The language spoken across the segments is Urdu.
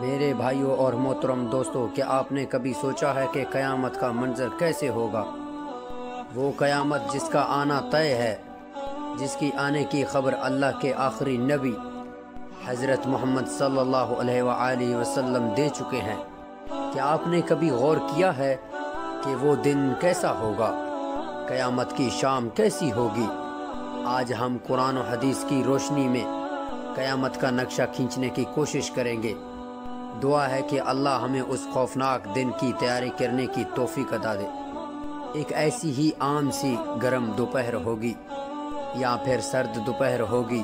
میرے بھائیوں اور محترم دوستوں، کیا آپ نے کبھی سوچا ہے کہ قیامت کا منظر کیسے ہوگا؟ وہ قیامت جس کا آنا طے ہے، جس کی آنے کی خبر اللہ کے آخری نبی حضرت محمد صلی اللہ علیہ وآلہ وسلم دے چکے ہیں۔ کیا آپ نے کبھی غور کیا ہے کہ وہ دن کیسا ہوگا؟ قیامت کی شام کیسی ہوگی؟ آج ہم قرآن و حدیث کی روشنی میں قیامت کا نقشہ کھینچنے کی کوشش کریں گے۔ دعا ہے کہ اللہ ہمیں اس خوفناک دن کی تیاری کرنے کی توفیق عطا دے۔ ایک ایسی ہی عام سی گرم دوپہر ہوگی یا پھر سرد دوپہر ہوگی،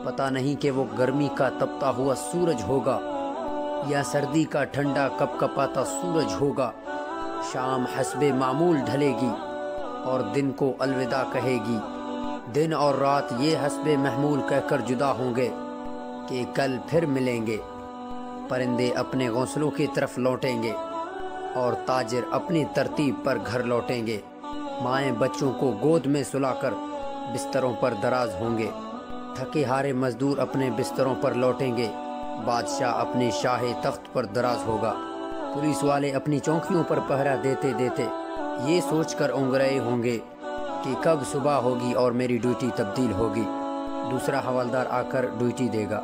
پتہ نہیں کہ وہ گرمی کا تپتا ہوا سورج ہوگا یا سردی کا ٹھنڈا کپکپاتا سورج ہوگا۔ شام حسب معمول ڈھلے گی اور دن کو الوداع کہے گی۔ دن اور رات یہ حسب محمول کہہ کر جدا ہوں گے کہ کل پھر ملیں گے۔ پرندے اپنے گھونسلوں کی طرف لوٹیں گے اور تاجر اپنی ترتیب پر گھر لوٹیں گے۔ مائیں بچوں کو گود میں سلا کر بستروں پر دراز ہوں گے۔ تھکے ہارے مزدور اپنے بستروں پر لوٹیں گے۔ بادشاہ اپنے شاہی تخت پر دراز ہوگا۔ پولیس والے اپنی چوکیوں پر پہرا دیتے دیتے یہ سوچ کر اونگ رہے ہوں گے کہ کب صبح ہوگی اور میری ڈیوٹی تبدیل ہوگی۔ دوسرا حوالدار آ کر ڈیوٹی دے گا۔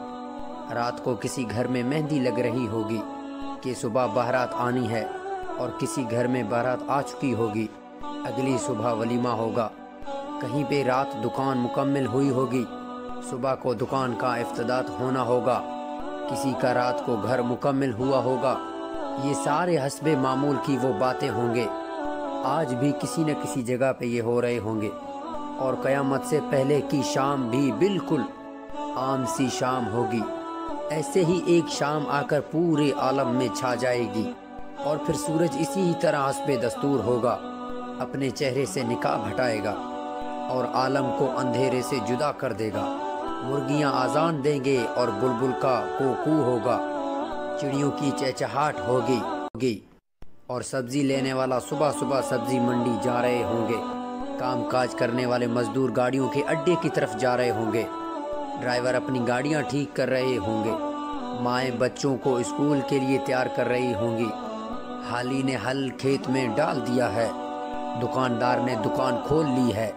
رات کو کسی گھر میں مہندی لگ رہی ہوگی کہ صبح بارات آنی ہے، اور کسی گھر میں بارات آ چکی ہوگی، اگلی صبح ولیمہ ہوگا۔ کہیں پہ رات دکان مکمل ہوئی ہوگی، صبح کو دکان کا افتتاح ہونا ہوگا۔ کسی کا رات کو گھر مکمل ہوا ہوگا۔ یہ سارے حسب معمول کی وہ باتیں ہوں گے۔ آج بھی کسی نہ کسی جگہ پہ یہ ہو رہے ہوں گے، اور قیامت سے پہلے کی شام بھی بالکل عام سی شام ہوگی۔ ایسے ہی ایک شام آ کر پورے عالم میں چھا جائے گی، اور پھر سورج اسی ہی طرح حسب دستور ہوگا، اپنے چہرے سے نقاب ہٹائے گا اور عالم کو اندھیرے سے جدا کر دے گا۔ مرغیاں آذان دیں گے اور بلبل کا کوکو ہوگا، چڑیوں کی چہچہاٹ ہوگی، اور سبزی لینے والا صبح صبح سبزی منڈی جا رہے ہوں گے۔ کام کاج کرنے والے مزدور گاڑیوں کے اڈے کی طرف جا رہے ہوں گے۔ ڈرائیور اپنی گاڑیاں ٹھیک کر رہے ہوں گے۔ مائیں بچوں کو اسکول کے لیے تیار کر رہی ہوں گی۔ حالی نے ہل کھیت میں ڈال دیا ہے، دکاندار نے دکان کھول لی ہے،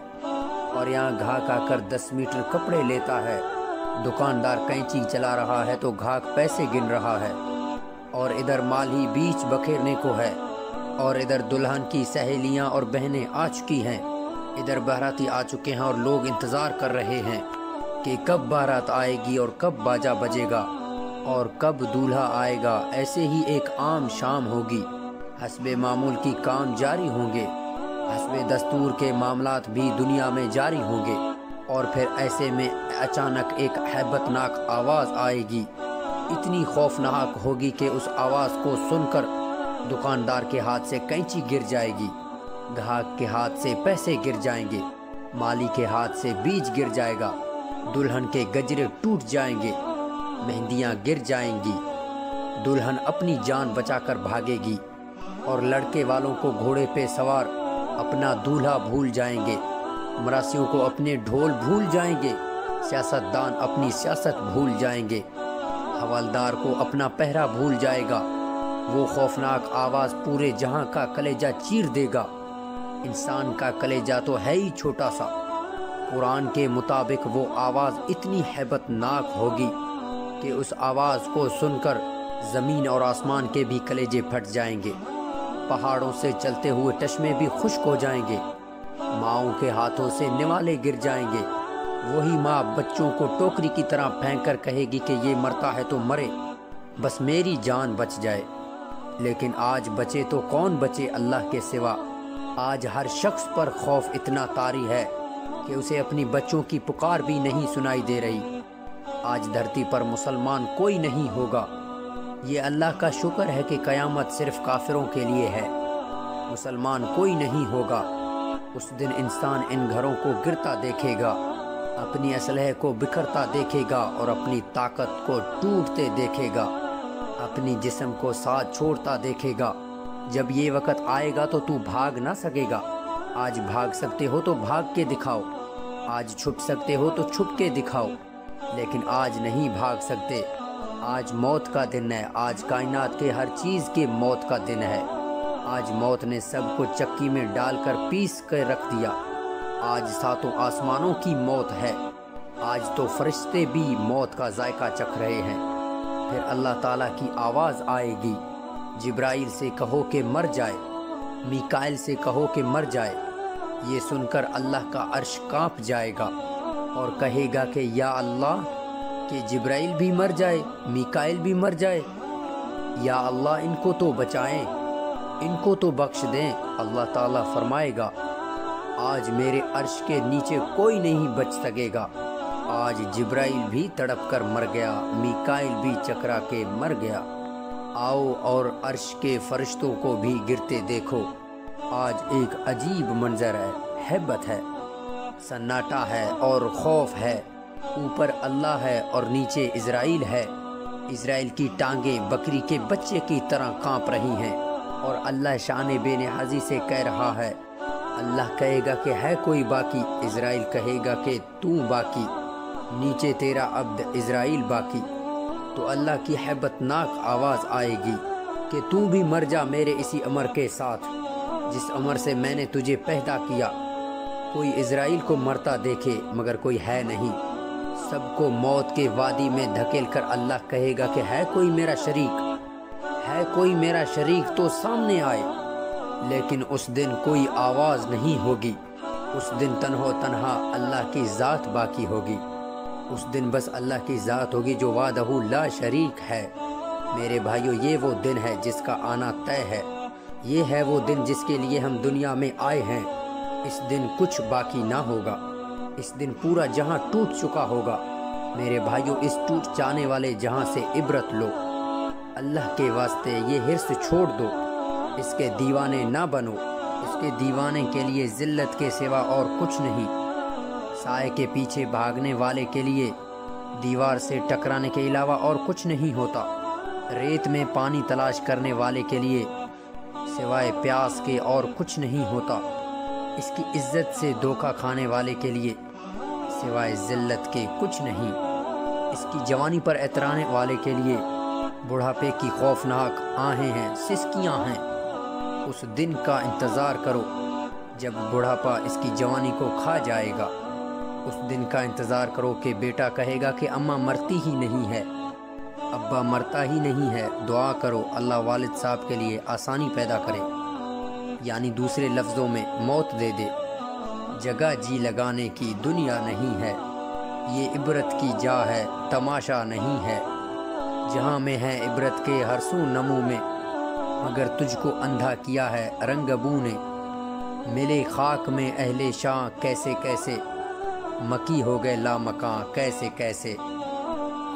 اور یہاں گھاک آ کر 10 میٹر کپڑے لیتا ہے۔ دکاندار کینچی چلا رہا ہے تو گھاک پیسے گن رہا ہے، اور ادھر مالی بیچ بکھیرنے کو ہے، اور ادھر دلہن کی سہیلیاں اور بہنیں آ چکی ہیں۔ ادھر باراتی آ چکے ہیں اور لوگ انتظار کر رہے ہیں کہ کب بارات آئے گی اور کب باجا بجے گا اور کب دولہا آئے گا۔ ایسے ہی ایک عام شام ہوگی۔ حسب معمول کی کام جاری ہوں گے، حسب دستور کے معاملات بھی دنیا میں جاری ہوں گے، اور پھر ایسے میں اچانک ایک ہیبت ناک آواز آئے گی، اتنی خوفناک ہوگی کہ اس آواز کو سن کر دکاندار کے ہاتھ سے کینچی گر جائے گی، گھاک کے ہاتھ سے پیسے گر جائیں گے، مالی کے ہاتھ سے بیج گر جائے گا، دلہن کے گجرے ٹوٹ جائیں گے، مہندیاں گر جائیں گی، دلہن اپنی جان بچا کر بھاگے گی، اور لڑکے والوں کو گھوڑے پہ سوار اپنا دولہا بھول جائیں گے، مراسیوں کو اپنے ڈھول بھول جائیں گے، سیاستدان اپنی سیاست بھول جائیں گے، حوالدار کو اپنا پہرا بھول جائے گا۔ وہ خوفناک آواز پورے جہاں کا کلیجہ چیر دے گا۔ انسان کا کلیجہ تو ہے ہی چھوٹا سا، قرآن کے مطابق وہ آواز اتنی ہیبت ناک ہوگی کہ اس آواز کو سن کر زمین اور آسمان کے بھی کلیجے پھٹ جائیں گے، پہاڑوں سے چلتے ہوئے چشمے بھی خشک ہو جائیں گے، ماؤں کے ہاتھوں سے نوالے گر جائیں گے۔ وہی ماں بچوں کو ٹوکری کی طرح پھینک کر کہے گی کہ یہ مرتا ہے تو مرے، بس میری جان بچ جائے۔ لیکن آج بچے تو کون بچے اللہ کے سوا؟ آج ہر شخص پر خوف اتنا طاری ہے کہ اسے اپنی بچوں کی پکار بھی نہیں سنائی دے رہی۔ آج دھرتی پر مسلمان کوئی نہیں ہوگا۔ یہ اللہ کا شکر ہے کہ قیامت صرف کافروں کے لیے ہے، مسلمان کوئی نہیں ہوگا۔ اس دن انسان ان گھروں کو گرتا دیکھے گا، اپنی اسلحے کو بکھرتا دیکھے گا، اور اپنی طاقت کو ٹوٹتے دیکھے گا، اپنی جسم کو ساتھ چھوڑتا دیکھے گا۔ جب یہ وقت آئے گا تو بھاگ نہ سکے گا۔ آج بھاگ سکتے ہو تو بھاگ کے دکھاؤ، آج چھپ سکتے ہو تو چھپ کے دکھاؤ، لیکن آج نہیں بھاگ سکتے، آج موت کا دن ہے، آج کائنات کے ہر چیز کے موت کا دن ہے۔ آج موت نے سب کو چکی میں ڈال کر پیس کر رکھ دیا۔ آج ساتوں آسمانوں کی موت ہے۔ آج تو فرشتے بھی موت کا ذائقہ چکھ رہے ہیں۔ پھر اللہ تعالیٰ کی آواز آئے گی، جبرائیل سے کہو کہ مر جائے، میکائیل سے کہو کہ مر جائے۔ یہ سن کر اللہ کا عرش کانپ جائے گا اور کہے گا کہ یا اللہ، کہ جبرائیل بھی مر جائے، میکائیل بھی مر جائے۔ یا اللہ، ان کو تو بچائیں، ان کو تو بخش دیں۔ اللہ تعالیٰ فرمائے گا، آج میرے عرش کے نیچے کوئی نہیں بچ سکے گا۔ آج جبرائیل بھی تڑپ کر مر گیا، میکائیل بھی چکرا کے مر گیا۔ آؤ اور عرش کے فرشتوں کو بھی گرتے دیکھو۔ آج ایک عجیب منظر ہے، ہیبت ہے، سناٹا ہے اور خوف ہے۔ اوپر اللہ ہے اور نیچے اسرائیل ہے۔ اسرائیل کی ٹانگیں بکری کے بچے کی طرح کانپ رہی ہیں اور اللہ شان بے نیازی سے کہہ رہا ہے، اللہ کہے گا کہ ہے کوئی باقی؟ اسرائیل کہے گا کہ تو باقی، نیچے تیرا عبد اسرائیل باقی۔ تو اللہ کی ہیبت ناک آواز آئے گی کہ تو بھی مر جا میرے اسی امر کے ساتھ جس امر سے میں نے تجھے پیدا کیا۔ کوئی اسرائیل کو مرتا دیکھے مگر کوئی ہے نہیں۔ سب کو موت کے وادی میں دھکیل کر اللہ کہے گا کہ ہے کوئی میرا شریک؟ ہے کوئی میرا شریک تو سامنے آئے۔ لیکن اس دن کوئی آواز نہیں ہوگی۔ اس دن تنہا اللہ کی ذات باقی ہوگی۔ اس دن بس اللہ کی ذات ہوگی جو وحدہ لا شریک ہے۔ میرے بھائیو، یہ وہ دن ہے جس کا آنا طے ہے۔ یہ ہے وہ دن جس کے لیے ہم دنیا میں آئے ہیں۔ اس دن کچھ باقی نہ ہوگا۔ اس دن پورا جہاں ٹوٹ چکا ہوگا۔ میرے بھائیو، اس ٹوٹ جانے والے جہاں سے عبرت لو۔ اللہ کے واسطے یہ حرص چھوڑ دو، اس کے دیوانے نہ بنو۔ اس کے دیوانے کے لیے ذلت کے سوا اور کچھ نہیں۔ سائے کے پیچھے بھاگنے والے کے لیے دیوار سے ٹکرانے کے علاوہ اور کچھ نہیں ہوتا۔ ریت میں پانی تلاش کرنے والے کے لیے سوائے پیاس کے اور کچھ نہیں ہوتا۔ اس کی عزت سے دھوکہ کھانے والے کے لیے سوائے ذلت کے کچھ نہیں۔ اس کی جوانی پر اترانے والے کے لیے بڑھاپے کی خوفناک آہیں ہیں، سسکیاں ہیں۔ اس دن کا انتظار کرو جب بڑھاپا اس کی جوانی کو کھا جائے گا۔ اس دن کا انتظار کرو کہ بیٹا کہے گا کہ اماں مرتی ہی نہیں ہے، ابا مرتا ہی نہیں ہے۔ دعا کرو اللہ والد صاحب کے لیے آسانی پیدا کرے، یعنی دوسرے لفظوں میں موت دے دے۔ جگہ جی لگانے کی دنیا نہیں ہے، یہ عبرت کی جا ہے، تماشا نہیں ہے۔ جہاں میں ہے عبرت کے ہر سو نمو میں، مگر تجھ کو اندھا کیا ہے رنگ بو نے۔ ملے خاک میں اہل شاں کیسے کیسے، مکی ہو گئے لامکاں کیسے کیسے۔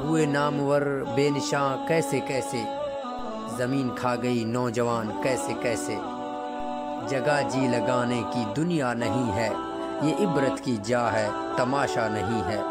ہوئے نامور بے نشاں کیسے کیسے، زمین کھا گئی نوجوان کیسے کیسے۔ جگہ جی لگانے کی دنیا نہیں ہے، یہ عبرت کی جا ہے، تماشا نہیں ہے۔